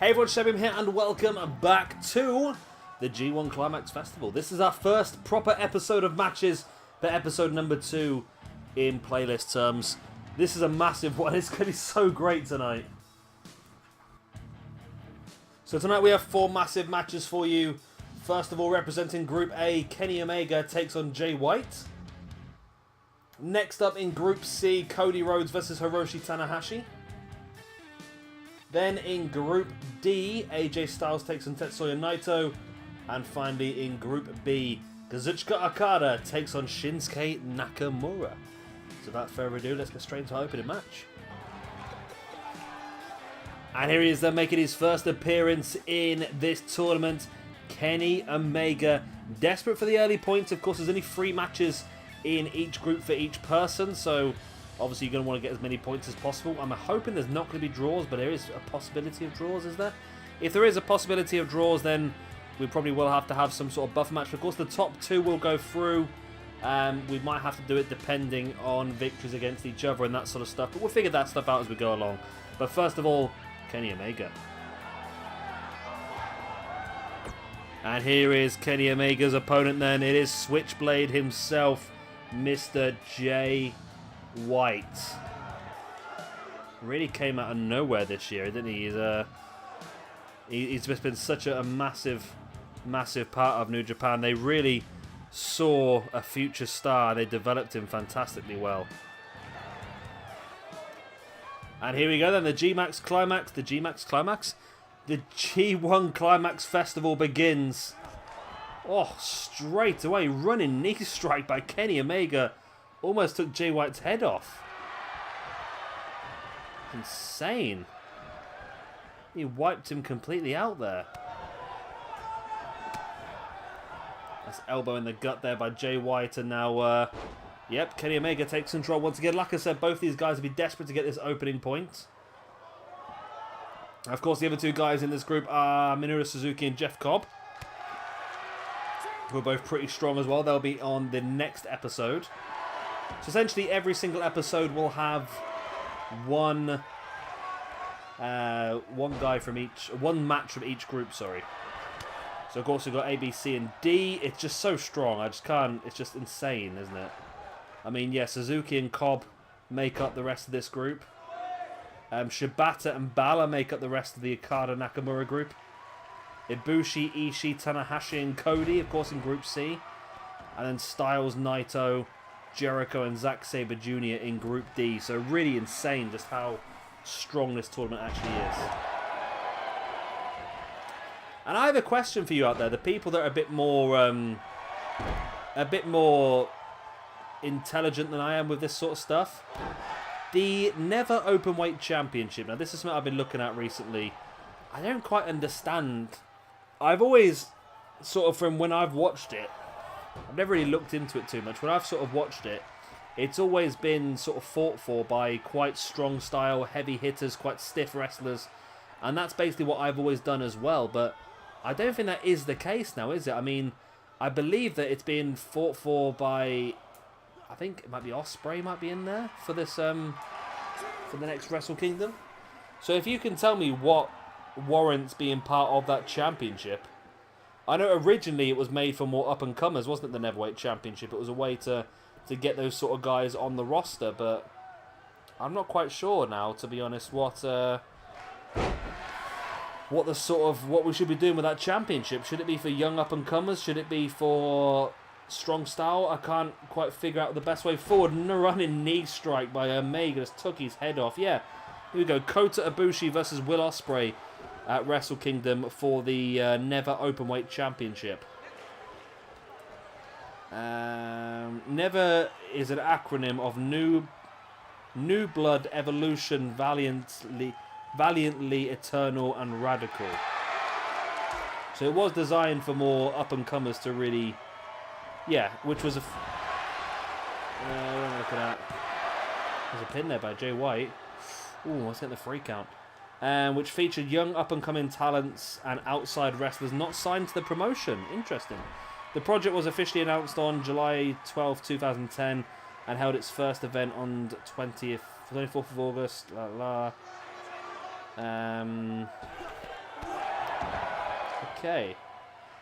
Hey everyone, Shebim here and welcome back to the G1 Climax Festival. This is our first proper episode of matches for episode number 2 in playlist terms. This is a massive one, it's going to be so great tonight. So tonight we have 4 massive matches for you. First of all, representing Group A, Kenny Omega takes on Jay White. Next up in Group C, Cody Rhodes versus Hiroshi Tanahashi. Then in Group D, AJ Styles takes on Tetsuya Naito. And finally in Group B, Kazuchika Okada takes on Shinsuke Nakamura. So without further ado, let's get straight into our opening match. And here he is then making his first appearance in this tournament. Kenny Omega, desperate for the early points. Of course, there's only 3 matches in each group for each person, so obviously you're going to want to get as many points as possible. I'm hoping there's not going to be draws, but there is a possibility of draws, is there? If there is a possibility of draws, then we probably will have to have some sort of buffer match. Of course, the top 2 will go through. We might have to do it depending on victories against each other and that sort of stuff, but we'll figure that stuff out as we go along. But first of all, Kenny Omega. And here is Kenny Omega's opponent then. It is Switchblade himself, Mr. Jay White. Really came out of nowhere this year, didn't he? He's just been such a massive part of New Japan. They really saw a future star. They developed him fantastically well. And here we go then, the G-Max Climax. The G-Max Climax? The G1 Climax Festival begins. Oh, straight away, running knee strike by Kenny Omega. Almost took Jay White's head off. Insane. He wiped him completely out there. That's elbow in the gut there by Jay White. And now, yep, Kenny Omega takes control once again. Like I said, both these guys will be desperate to get this opening point. Of course, the other 2 guys in this group are Minoru Suzuki and Jeff Cobb, who are both pretty strong as well. They'll be on the next episode. So essentially, every single episode will have one guy from each, one match from each group. Sorry. So of course we've got A, B, C, and D. It's just so strong. I just can't. It's just insane, isn't it? I mean, yeah, Suzuki and Cobb make up the rest of this group. Shibata and Balor make up the rest of the Okada Nakamura group. Ibushi, Ishii, Tanahashi, and Cody, of course, in Group C. And then Styles, Naito, Jericho, and Zack Sabre Jr. in Group D. So really insane just how strong this tournament actually is. And I have a question for you out there, the people that are a bit more intelligent than I am with this sort of stuff. The Never Openweight Championship. Now, this is something I've been looking at recently. I don't quite understand. I've always, sort of from when I've watched it, I've never really looked into it too much. When I've sort of watched it, it's always been sort of fought for by quite strong style, heavy hitters, quite stiff wrestlers. And that's basically what I've always done as well. But I don't think that is the case now, is it? I mean, I believe that it's being fought for by, I think it might be Ospreay might be in there for this, for the next Wrestle Kingdom. So if you can tell me what warrants being part of that championship. I know originally it was made for more up-and-comers, wasn't it, the Neverweight Championship? It was a way to get those sort of guys on the roster, but I'm not quite sure now, to be honest, what the sort of, what we should be doing with that championship. Should it be for young up-and-comers? Should it be for strong style? I can't quite figure out the best way forward. Running knee strike by Omega just took his head off. Yeah, here we go. Kota Ibushi versus Will Ospreay at Wrestle Kingdom for the Never Openweight Championship. Never is an acronym of New Blood, Evolution, Valiantly, Eternal, and Radical. So it was designed for more up-and-comers to really, yeah, which was a... what am I looking at? There's a pin there by Jay White. Ooh, let's get the free count. Which featured young up-and-coming talents and outside wrestlers not signed to the promotion. Interesting. The project was officially announced on July 12, 2010 and held its first event on 24th of August. Okay.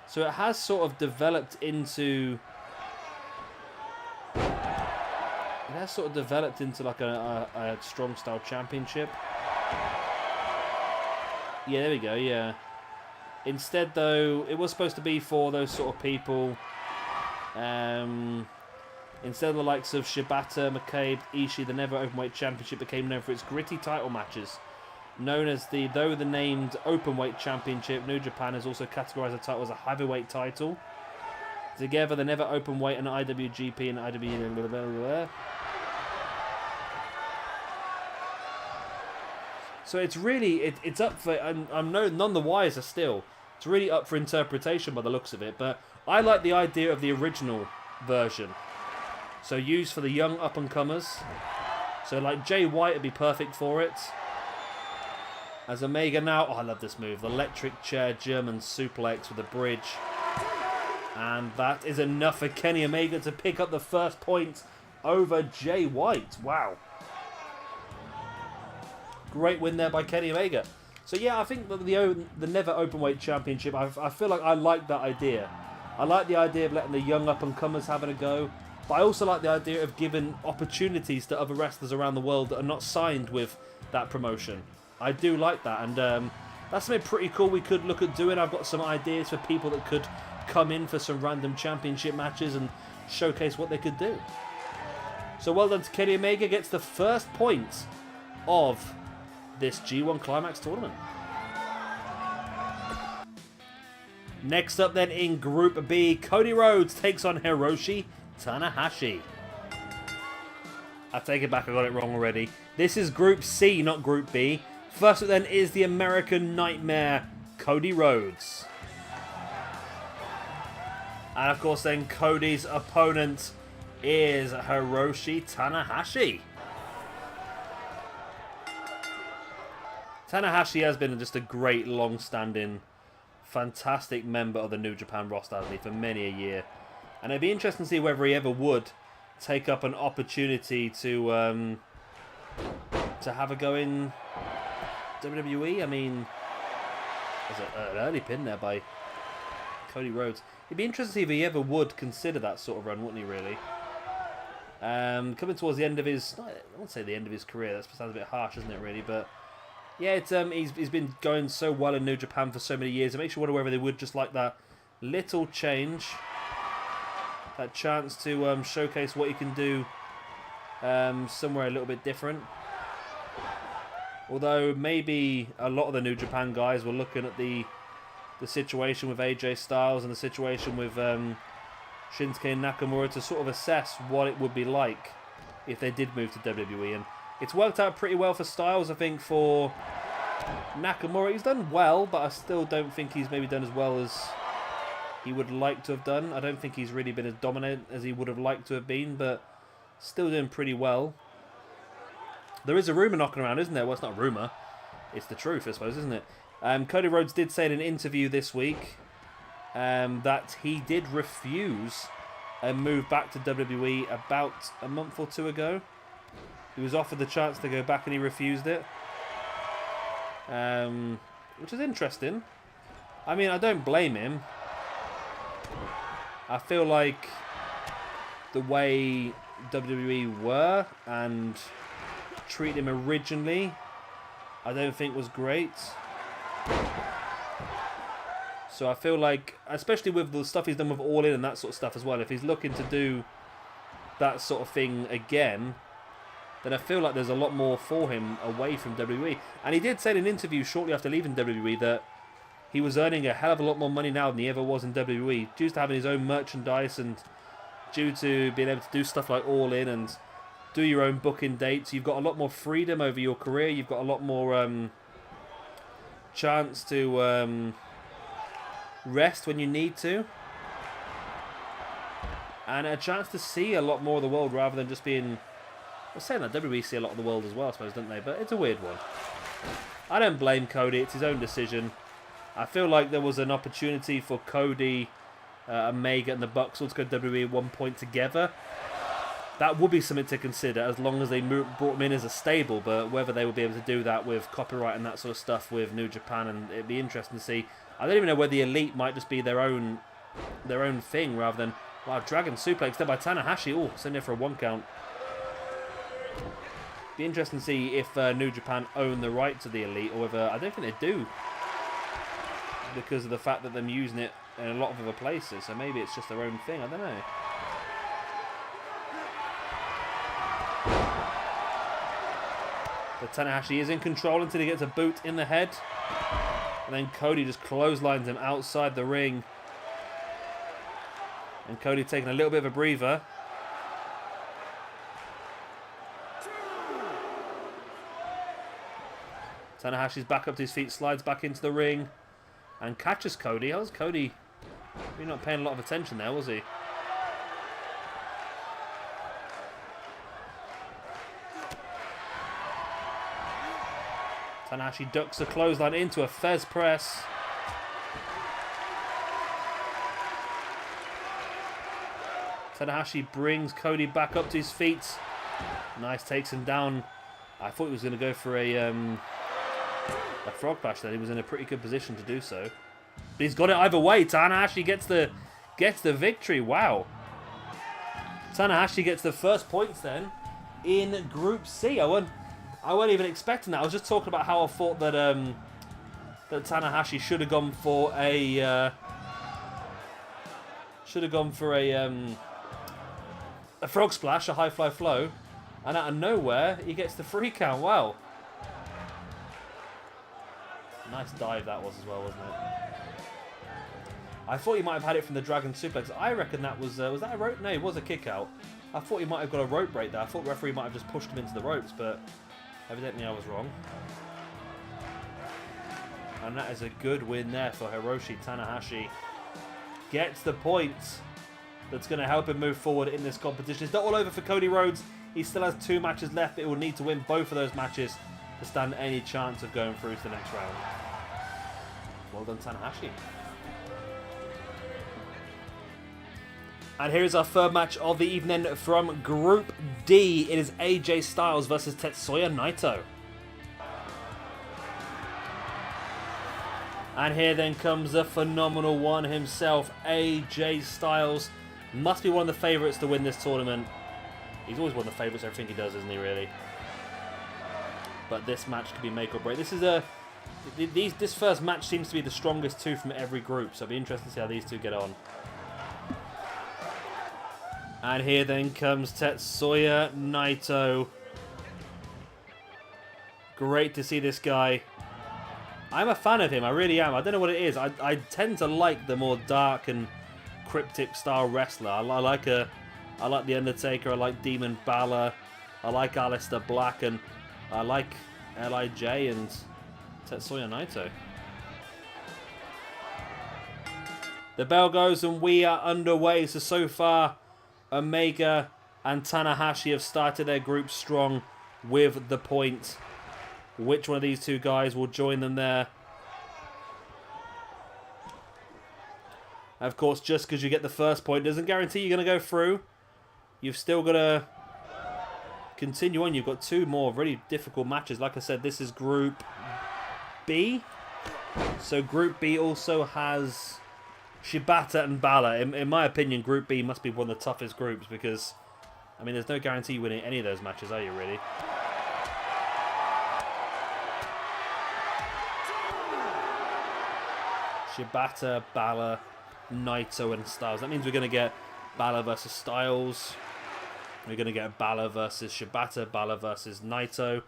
So it has sort of developed into... It has sort of developed into like a strong style championship. Yeah, there we go, yeah. Instead, though, it was supposed to be for those sort of people. Instead of the likes of Shibata, McCabe, Ishii, the Never Openweight Championship became known for its gritty title matches. Known as the named Openweight Championship, New Japan has also categorized the title as a heavyweight title. Together, the Never Openweight and IWGP and IWE. So it's really, it's up for, I'm none the wiser still. It's really up for interpretation by the looks of it, but I like the idea of the original version. So used for the young up-and-comers. So like Jay White would be perfect for it. As Omega now, oh, I love this move. The electric chair German suplex with a bridge. And that is enough for Kenny Omega to pick up the first point over Jay White. Wow. Great win there by Kenny Omega. So yeah, I think that the Never Openweight Championship, I feel like I like that idea. I like the idea of letting the young up-and-comers having a go. But I also like the idea of giving opportunities to other wrestlers around the world that are not signed with that promotion. I do like that. And that's something pretty cool we could look at doing. I've got some ideas for people that could come in for some random championship matches and showcase what they could do. So well done to Kenny Omega. Gets the first point of this G1 Climax tournament. Next up then in Group B, Cody Rhodes takes on Hiroshi Tanahashi. I take it back, I got it wrong already. This is Group C, not Group B. First up then is the American Nightmare, Cody Rhodes. And of course then Cody's opponent is Hiroshi Tanahashi. Tanahashi has been just a great, long-standing, fantastic member of the New Japan roster, hasn't he, for many a year. And it'd be interesting to see whether he ever would take up an opportunity to have a go in WWE. I mean, there's an early pin there by Cody Rhodes. It'd be interesting to see if he ever would consider that sort of run, wouldn't he, really? Coming towards the end of his... I won't say the end of his career, that sounds a bit harsh, isn't it, really? But... yeah, it's he's been going so well in New Japan for so many years. It makes you wonder whether they would just like that little change, that chance to showcase what he can do somewhere a little bit different. Although maybe a lot of the New Japan guys were looking at the situation with AJ Styles and the situation with Shinsuke and Nakamura to sort of assess what it would be like if they did move to WWE. And it's worked out pretty well for Styles. I think for Nakamura, he's done well, but I still don't think he's maybe done as well as he would like to have done. I don't think he's really been as dominant as he would have liked to have been, but still doing pretty well. There is a rumour knocking around, isn't there? Well, it's not a rumour. It's the truth, I suppose, isn't it? Cody Rhodes did say in an interview this week that he did refuse a move back to WWE about a month or two ago. He was offered the chance to go back and he refused it. Which is interesting. I mean, I don't blame him. I feel like the way WWE were and treated him originally, I don't think was great. So I feel like, especially with the stuff he's done with All In and that sort of stuff as well, if he's looking to do that sort of thing again, then I feel like there's a lot more for him away from WWE. And he did say in an interview shortly after leaving WWE that he was earning a hell of a lot more money now than he ever was in WWE, due to having his own merchandise and due to being able to do stuff like All In and do your own booking dates. You've got a lot more freedom over your career. You've got a lot more chance to rest when you need to. And a chance to see a lot more of the world rather than just being... Well, saying that, WWE see a lot of the world as well, I suppose, don't they? But it's a weird one. I don't blame Cody. It's his own decision. I feel like there was an opportunity for Cody, Omega, and the Bucks all to go to WWE at one point together. That would be something to consider as long as they brought him in as a stable. But whether they would be able to do that with copyright and that sort of stuff with New Japan, and it'd be interesting to see. I don't even know whether the Elite might just be their own thing rather than... Wow, Dragon Suplex there by Tanahashi. Oh, send it for a 1 count. Be interesting to see if New Japan own the right to the Elite, or whether... I don't think they do, because of the fact that they're using it in a lot of other places. So maybe it's just their own thing. I don't know. But Tanahashi is in control until he gets a boot in the head. And then Cody just clotheslines him outside the ring. And Cody taking a little bit of a breather. Tanahashi's back up to his feet, slides back into the ring. And catches Cody. How was Cody? He's not paying a lot of attention there, was he? Tanahashi ducks a clothesline into a Fez press. Tanahashi brings Cody back up to his feet. Nice, takes him down. I thought he was going to go for a frog splash then. He was in a pretty good position to do so. But he's got it either way. Tanahashi gets the victory. Wow. Tanahashi gets the first points then in Group C. I wasn't even expecting that. I was just talking about how I thought that that Tanahashi should have gone for a frog splash, a high fly flow, and out of nowhere he gets the 3 count. Wow. Nice dive that was as well, wasn't it? I thought he might have had it from the Dragon Suplex. I reckon that was that a rope? No, it was a kick out. I thought he might have got a rope break there. I thought the referee might have just pushed him into the ropes, but evidently I was wrong. And that is a good win there for Hiroshi. Tanahashi gets the points that's going to help him move forward in this competition. It's not all over for Cody Rhodes. He still has 2 matches left, but he will need to win both of those matches to stand any chance of going through to the next round. Well done, Tanahashi. And here is our third match of the evening from Group D. It is AJ Styles versus Tetsuya Naito. And here then comes the phenomenal one himself, AJ Styles. Must be one of the favourites to win this tournament. He's always one of the favourites, everything he does, isn't he, really? But this match could be make or break. This is this first match seems to be the strongest 2 from every group, so it'll be interesting to see how these 2 get on. And here then comes Tetsuya Naito. Great to see this guy. I'm a fan of him, I really am. I don't know what it is. I tend to like the more dark and cryptic style wrestler. I like The Undertaker, I like Demon Balor, I like Aleister Black, and I like LIJ and Tetsuya Naito. The bell goes and we are underway. So far, Omega and Tanahashi have started their group strong with the point. Which one of these 2 guys will join them there? Of course, just because you get the first point doesn't guarantee you're going to go through. You've still got to continue on. You've got 2 more really difficult matches. Like I said, this is Group B. So Group B also has Shibata and Balor. In my opinion, Group B must be one of the toughest groups because, I mean, there's no guarantee you winning any of those matches, are you, really? Shibata, Balor, Naito, and Styles. That means we're going to get Balor versus Styles. We're going to get Balor versus Shibata, Balor versus Naito,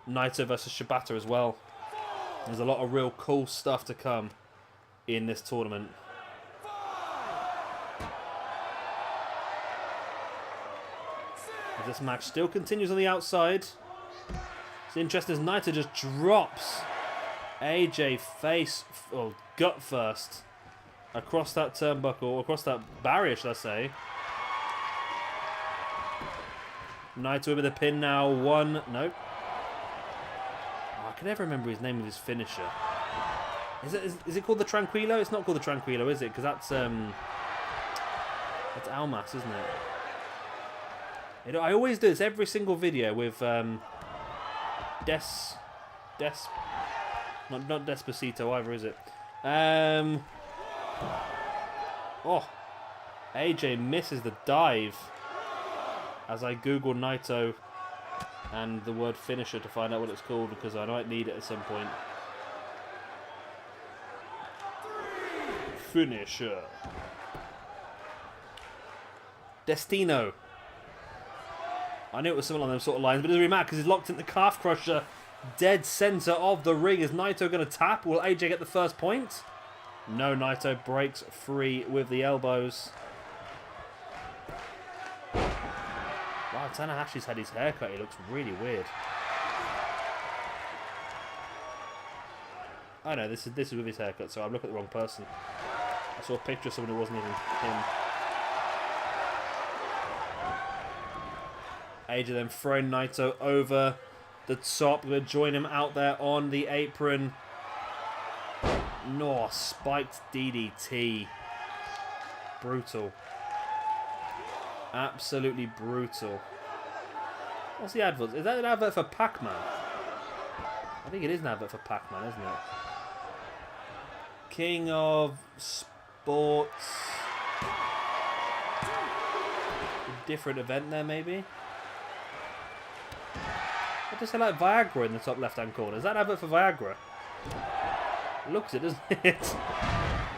Naito versus Shibata as well. There's a lot of real cool stuff to come in this tournament. As this match still continues on the outside. It's interesting as Naito just drops AJ gut first across that turnbuckle, across that barrier, should I say. Naito with a pin now. 1, nope. Oh, I can never remember his name of his finisher. Is it called the Tranquilo? It's not called the Tranquilo, is it? Because that's Almas, isn't it? I always do this every single video with not Despacito either, is it? Oh, AJ misses the dive. As I Google Naito and the word finisher to find out what it's called, because I might need it at some point. Finisher. Destino. I knew it was something along those sort of lines, but it doesn't really matter because he's locked into the calf crusher. Dead center of the ring. Is Naito going to tap? Will AJ get the first point? No, Naito breaks free with the elbows. Wow, Tanahashi's had his haircut. He looks really weird. Oh no, this is with his haircut, so I'm looking at the wrong person. I saw a picture of someone who wasn't even him. AJ then throwing Naito over the top. We're going to join him out there on the apron. No, spiked DDT. Brutal. Absolutely brutal. What's the advert? Is that an advert for Pac-Man? I think it is an advert for Pac-Man, isn't it? King of Sports. A different event there, maybe? I just say like Viagra in the top left-hand corner. Is that an advert for Viagra? Looks it, doesn't it?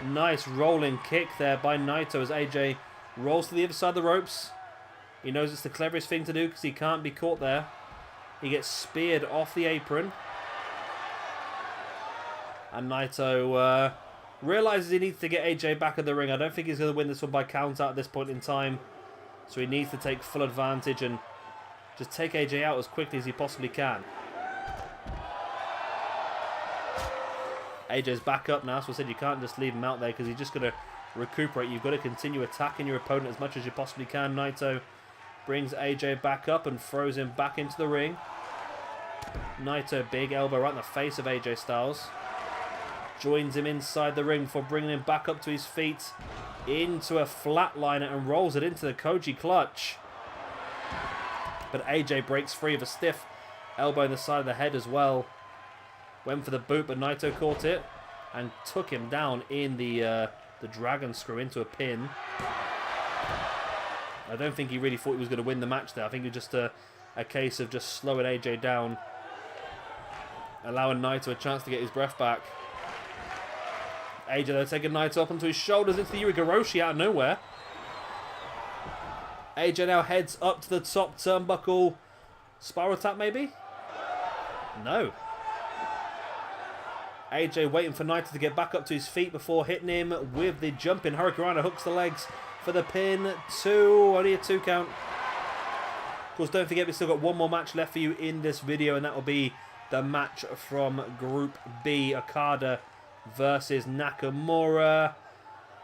Nice rolling kick there by Naito as AJ rolls to the other side of the ropes. He knows it's the cleverest thing to do because he can't be caught there. He gets speared off the apron. And Naito realizes he needs to get AJ back in the ring. I don't think he's going to win this one by count out at this point in time. So he needs to take full advantage and just take AJ out as quickly as he possibly can. AJ's back up now, so I said you can't just leave him out there because he's just going to recuperate. You've got to continue attacking your opponent as much as you possibly can. Naito brings AJ back up and throws him back into the ring. Naito, big elbow right in the face of AJ Styles. Joins him inside the ring before bringing him back up to his feet into a flatliner and rolls it into the Koji clutch. But AJ breaks free of a stiff elbow in the side of the head as well. Went for the boot, but Naito caught it and took him down in the dragon screw into a pin. I don't think he really thought he was going to win the match there. I think it was just a case of just slowing AJ down, allowing Naito a chance to get his breath back. AJ though taking Naito up onto his shoulders into the Hiroshi out of nowhere. AJ now heads up to the top turnbuckle. Spiral tap maybe? No. AJ waiting for Naito to get back up to his feet before hitting him with the jumping Hurricanrana. Hooks the legs for the pin. Only a 2 count. Of course, don't forget we've still got one more match left for you in this video, and that will be the match from Group B. Okada versus Nakamura.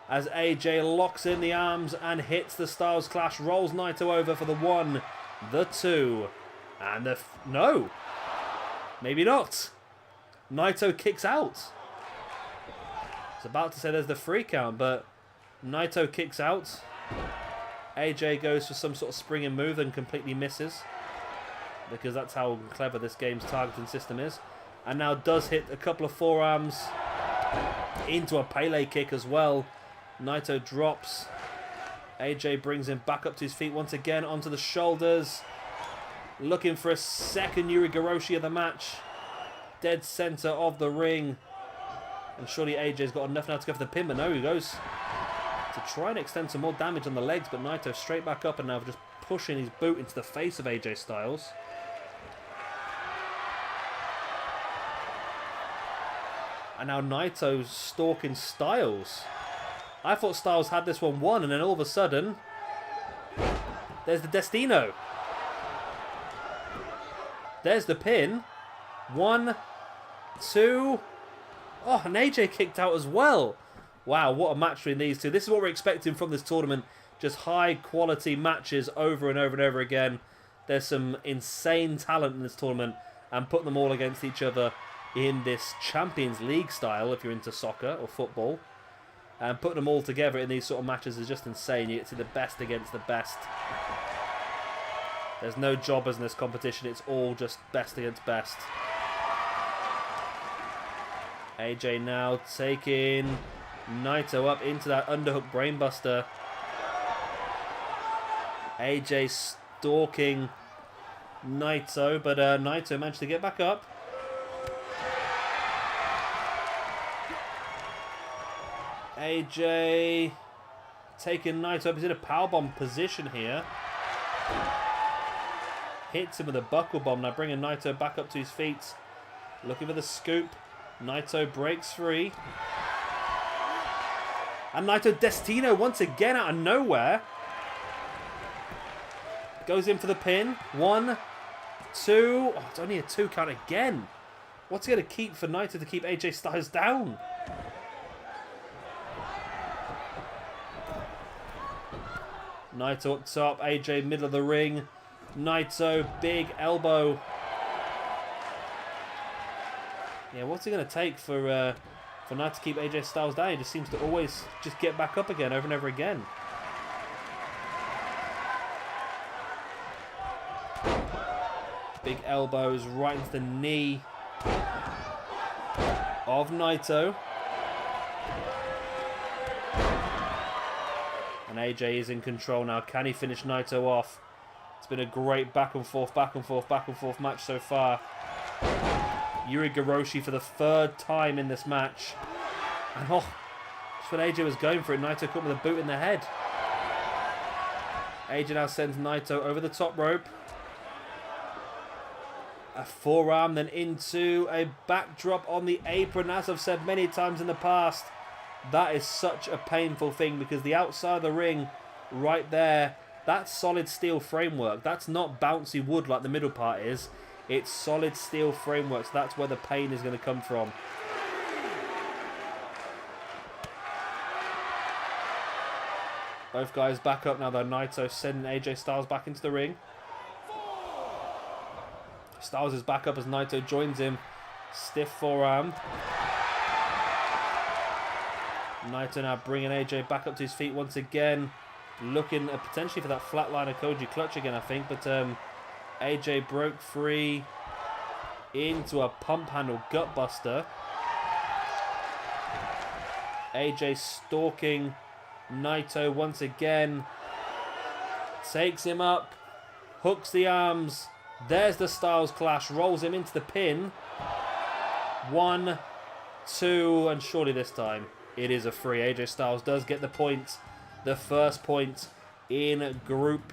As AJ locks in the arms and hits the Styles Clash. Rolls Naito over for the 1, the 2, and the... No! Maybe not. Naito kicks out. I was about to say there's the 3 count, but Naito kicks out. AJ goes for some sort of springing move and completely misses, because that's how clever this game's targeting system is. And now does hit a couple of forearms into a Pele kick as well. Naito drops. AJ brings him back up to his feet once again onto the shoulders. Looking for a second Hiroshi of the match. Dead center of the ring. And surely AJ's got enough now to go for the pin, but no, he goes to try and extend some more damage on the legs, but Naito straight back up and now just pushing his boot into the face of AJ Styles. And now Naito's stalking Styles. I thought Styles had this one won, and then all of a sudden, there's the Destino. There's the pin. 1, 2. Oh, and AJ kicked out as well. Wow, what a match between these two. This is what we're expecting from this tournament. Just high quality matches over and over and over again. There's some insane talent in this tournament, and putting them all against each other in this Champions League style, if you're into soccer or football, and putting them all together in these sort of matches is just insane. You get to see the best against the best. There's no jobbers in this competition. It's all just best against best. AJ now taking Naito up into that underhook brainbuster. AJ stalking Naito, but Naito managed to get back up. AJ taking Naito up. He's in a powerbomb position here. Hits him with a buckle bomb. Now bringing Naito back up to his feet. Looking for the scoop. Naito breaks free. And Naito Destino once again out of nowhere. Goes in for the pin. 1, 2. Oh, it's only a 2 count again. What's he going to keep for Naito to keep AJ Styles down? Naito up top. AJ middle of the ring. Naito big elbow. Yeah, what's he going to take for Naito to keep AJ Styles down? He just seems to always just get back up again over and over again. Big elbows right into the knee of Naito. And AJ is in control now. Can he finish Naito off? It's been a great back and forth match so far. Hiroshi for the 3rd time in this match. And oh, just when AJ was going for it, Naito caught him with a boot in the head. AJ now sends Naito over the top rope. A forearm, then into a backdrop on the apron. As I've said many times in the past, that is such a painful thing because the outside of the ring, right there, that's solid steel framework. That's not bouncy wood like the middle part is. It's solid steel framework, so that's where the pain is going to come from. Both guys back up now though. Naito sending AJ Styles back into the ring. Styles is back up as Naito joins him. Stiff forearm. Naito now bringing AJ back up to his feet once again. Looking potentially for that flatliner Koji clutch again, I think. But AJ broke free into a pump handle gutbuster. AJ stalking Naito once again. Takes him up. Hooks the arms. There's the Styles Clash. Rolls him into the pin. 1, 2, and surely this time it is a free. AJ Styles does get the point. The first point in Group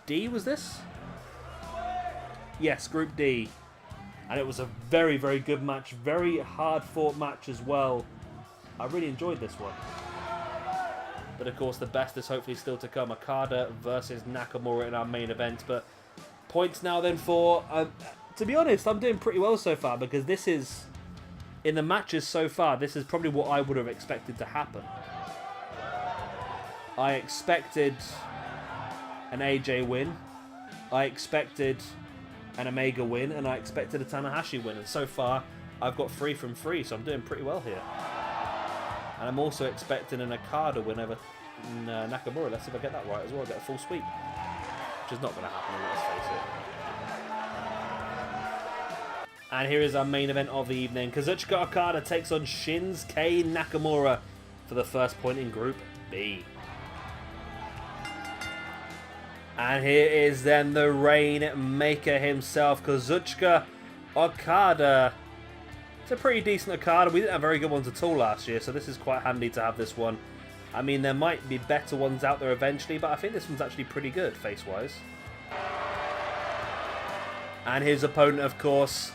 D, was this? Yes, Group D. And it was a very, very good match. Very hard-fought match as well. I really enjoyed this one. But of course, the best is hopefully still to come. Okada versus Nakamura in our main event. But points now then for... to be honest, I'm doing pretty well so far because this is... In the matches so far, this is probably what I would have expected to happen. I expected an AJ win. I expected an Omega win. And I expected a Tanahashi win. And so far, I've got 3 from 3. So I'm doing pretty well here. And I'm also expecting an Okada win over Nakamura. Let's see if I get that right as well. Get a full sweep. Which is not going to happen, let's face it. And here is our main event of the evening. Kazuchika Okada takes on Shinsuke Nakamura for the first point in Group B. And here is then the Rainmaker himself, Kazuchika Okada. It's a pretty decent Okada. We didn't have very good ones at all last year, so this is quite handy to have this one. I mean, there might be better ones out there eventually, but I think this one's actually pretty good, face-wise. And his opponent, of course,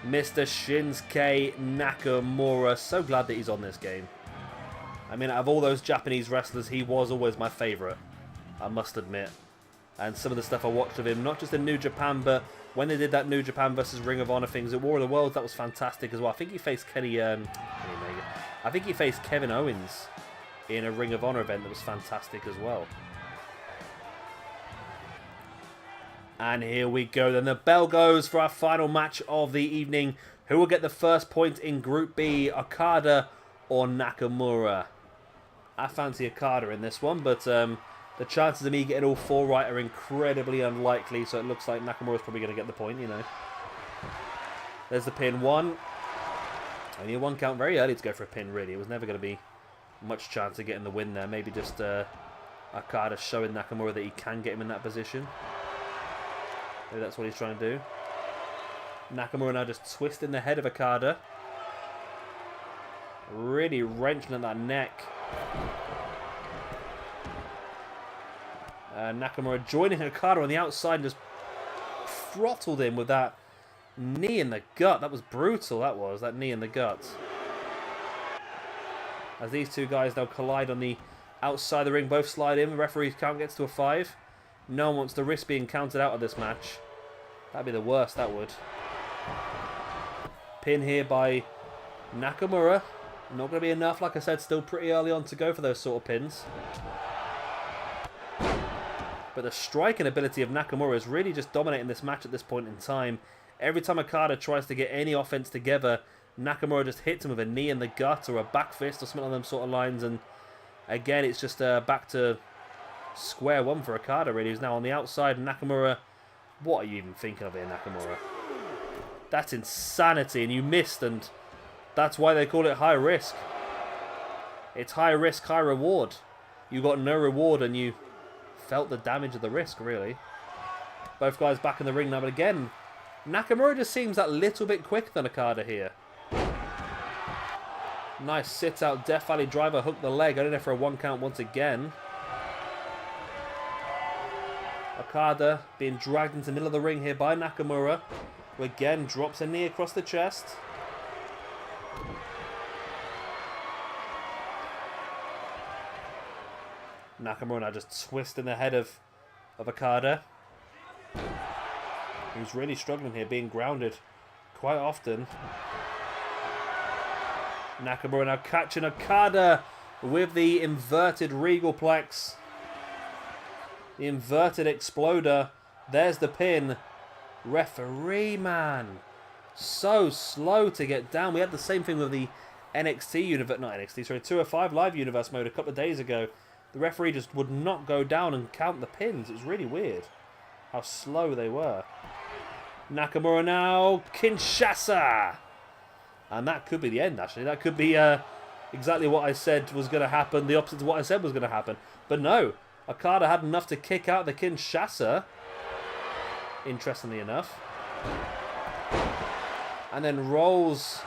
Mr. Shinsuke Nakamura. So glad that he's on this game. I mean, out of all those Japanese wrestlers, he was always my favourite, I must admit. And some of the stuff I watched of him, not just in New Japan, but when they did that New Japan versus Ring of Honor things at War of the Worlds, that was fantastic as well. I think he faced I think he faced Kevin Owens in a Ring of Honor event that was fantastic as well. And here we go. Then the bell goes for our final match of the evening. Who will get the first point in Group B, Okada or Nakamura? I fancy Okada in this one, but the chances of me getting all 4 right are incredibly unlikely, so it looks like Nakamura's probably going to get the point, you know. There's the pin. 1, Only a 1 count, very early to go for a pin, really. It was never going to be much chance of getting the win there. Maybe just Okada showing Nakamura that he can get him in that position. Maybe that's what he's trying to do. Nakamura now just twisting the head of Okada. Really wrenching at that neck. Nakamura joining Okada on the outside and just throttled him with that knee in the gut. That was brutal, that was. That knee in the gut. As these two guys now collide on the outside of the ring, both slide in. The referee's count gets to a 5. No one wants to risk being counted out of this match. That'd be the worst, that would. Pin here by Nakamura. Not going to be enough, like I said, still pretty early on to go for those sort of pins. But the striking ability of Nakamura is really just dominating this match at this point in time. Every time Okada tries to get any offense together, Nakamura just hits him with a knee in the gut or a back fist or something on them sort of lines. And again, it's just back to square one for Okada, really. He's now on the outside. Nakamura, what are you even thinking of here, Nakamura? That's insanity, and you missed, and that's why they call it high risk. It's high risk, high reward. You got no reward, and you felt the damage of the risk, really. Both guys back in the ring now, but again, Nakamura just seems that little bit quicker than Okada here. Nice sit-out Death Valley driver, hook the leg. Only there for a 1 count once again. Okada being dragged into the middle of the ring here by Nakamura, who again drops a knee across the chest. Nakamura now just twisting the head of Okada. He's really struggling here, being grounded quite often. Nakamura now catching Okada with the inverted Regalplex. The inverted exploder. There's the pin. Referee, man. So slow to get down. We had the same thing with the NXT universe, not NXT, sorry, 205 Live Universe mode a couple of days ago. The referee just would not go down and count the pins. It was really weird how slow they were. Nakamura now. Kinshasa. And that could be the end, actually. That could be exactly what I said was going to happen. The opposite of what I said was going to happen. But no. Okada had enough to kick out the Kinshasa. Interestingly enough. And then rolls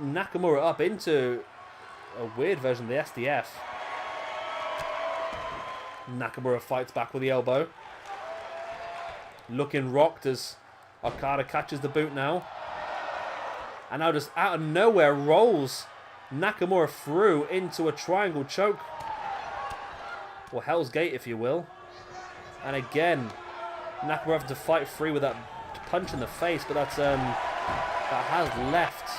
Nakamura up into a weird version of the SDF. Nakamura fights back with the elbow. Looking rocked as Okada catches the boot now. And now just out of nowhere rolls Nakamura through into a triangle choke. Or Hell's Gate, if you will. And again, Nakamura having to fight free with that punch in the face. But that's that has left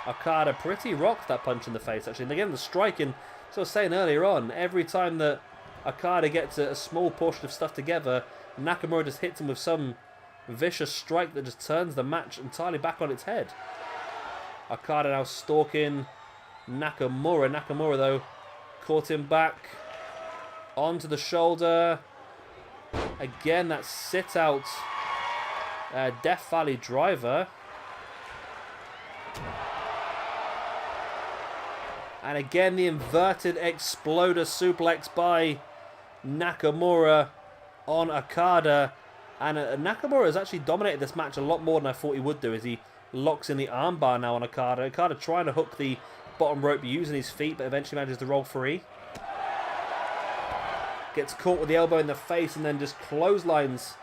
Okada pretty rocked, that punch in the face, actually. And again, the striking, as I was saying earlier on, every time that Okada gets a small portion of stuff together, Nakamura just hits him with some vicious strike that just turns the match entirely back on its head. Okada now stalking Nakamura. Nakamura, though, caught him back onto the shoulder. Again, that sit-out Death Valley driver. And again, the inverted exploder suplex by Nakamura on Okada. And Nakamura has actually dominated this match a lot more than I thought he would do, as he locks in the armbar now on Okada. Okada trying to hook the bottom rope using his feet, but eventually manages to roll free. Gets caught with the elbow in the face and then just clotheslines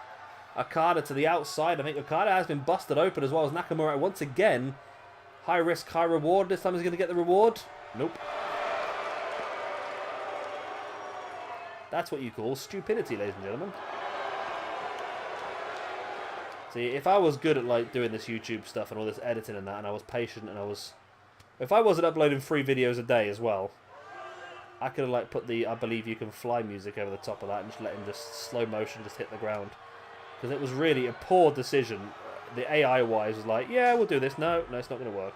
Okada to the outside. I think Okada has been busted open as well as Nakamura once again. High risk, high reward. This time he's going to get the reward. Nope. That's what you call stupidity, ladies and gentlemen. See, if I was good at like doing this YouTube stuff and all this editing and that, and I was patient and if I wasn't uploading 3 videos a day as well, I could have like put the I Believe You Can Fly music over the top of that and just let him just slow motion just hit the ground. Because it was really a poor decision. The AI wise was like, yeah, we'll do this. No, it's not going to work.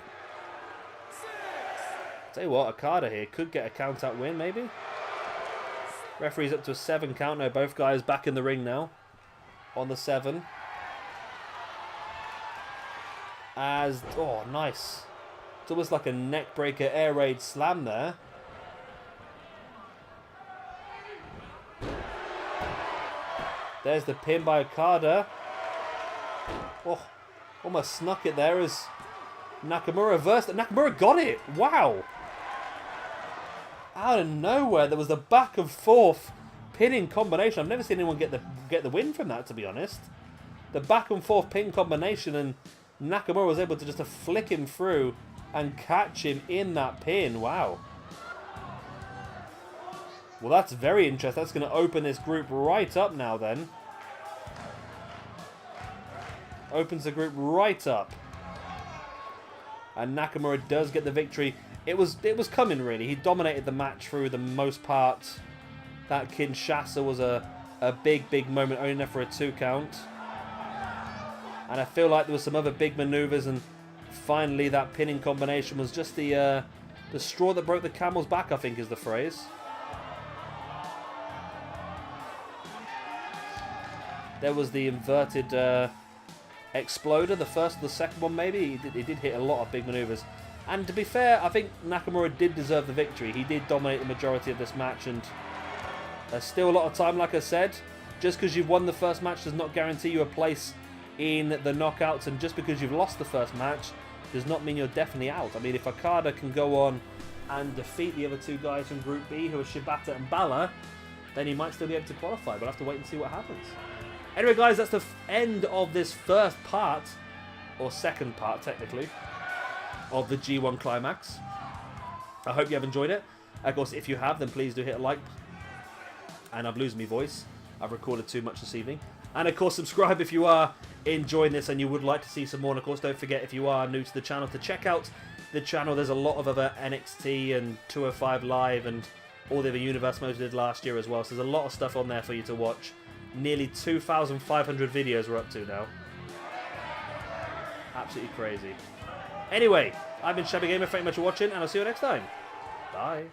Tell you what, Okada here could get a count out win, maybe. Referee's up to a 7 count. No, both guys back in the ring now. On the 7. As, oh, nice. It's almost like a neck breaker air raid slam there. There's the pin by Okada. Oh, almost snuck it there as Nakamura reversed it. Nakamura got it. Wow. Out of nowhere, there was the back and forth pinning combination. I've never seen anyone get the win from that, to be honest. The back and forth pin combination, and Nakamura was able to just flick him through and catch him in that pin. Wow. Well, that's very interesting. That's going to open this group right up now then. Opens the group right up. And Nakamura does get the victory. It was coming, really. He dominated the match through the most part. That Kinshasa was a big moment, only there for a 2 count. And I feel like there was some other big maneuvers, and finally that pinning combination was just the straw that broke the camel's back, I think is the phrase. There was the inverted exploder, the first or the second one maybe. He did hit a lot of big maneuvers. And to be fair, I think Nakamura did deserve the victory. He did dominate the majority of this match, and there's still a lot of time, like I said. Just because you've won the first match does not guarantee you a place in the knockouts, and just because you've lost the first match does not mean you're definitely out. I mean, if Okada can go on and defeat the other 2 guys from Group B, who are Shibata and Balor, then he might still be able to qualify. We'll have to wait and see what happens. Anyway, guys, that's the end of this first part, or second part, technically, of the G1 Climax. I hope you have enjoyed it. Of course, if you have, then please do hit a like. And I've losing my voice. I've recorded too much this evening. And of course, subscribe if you are enjoying this and you would like to see some more. And of course, don't forget, if you are new to the channel, to check out the channel. There's a lot of other NXT and 205 Live and all the other Universe modes we did last year as well. So there's a lot of stuff on there for you to watch. Nearly 2,500 videos we're up to now. Absolutely crazy. Anyway, I've been Shabby Gamer. Thank you much for watching, and I'll see you next time. Bye.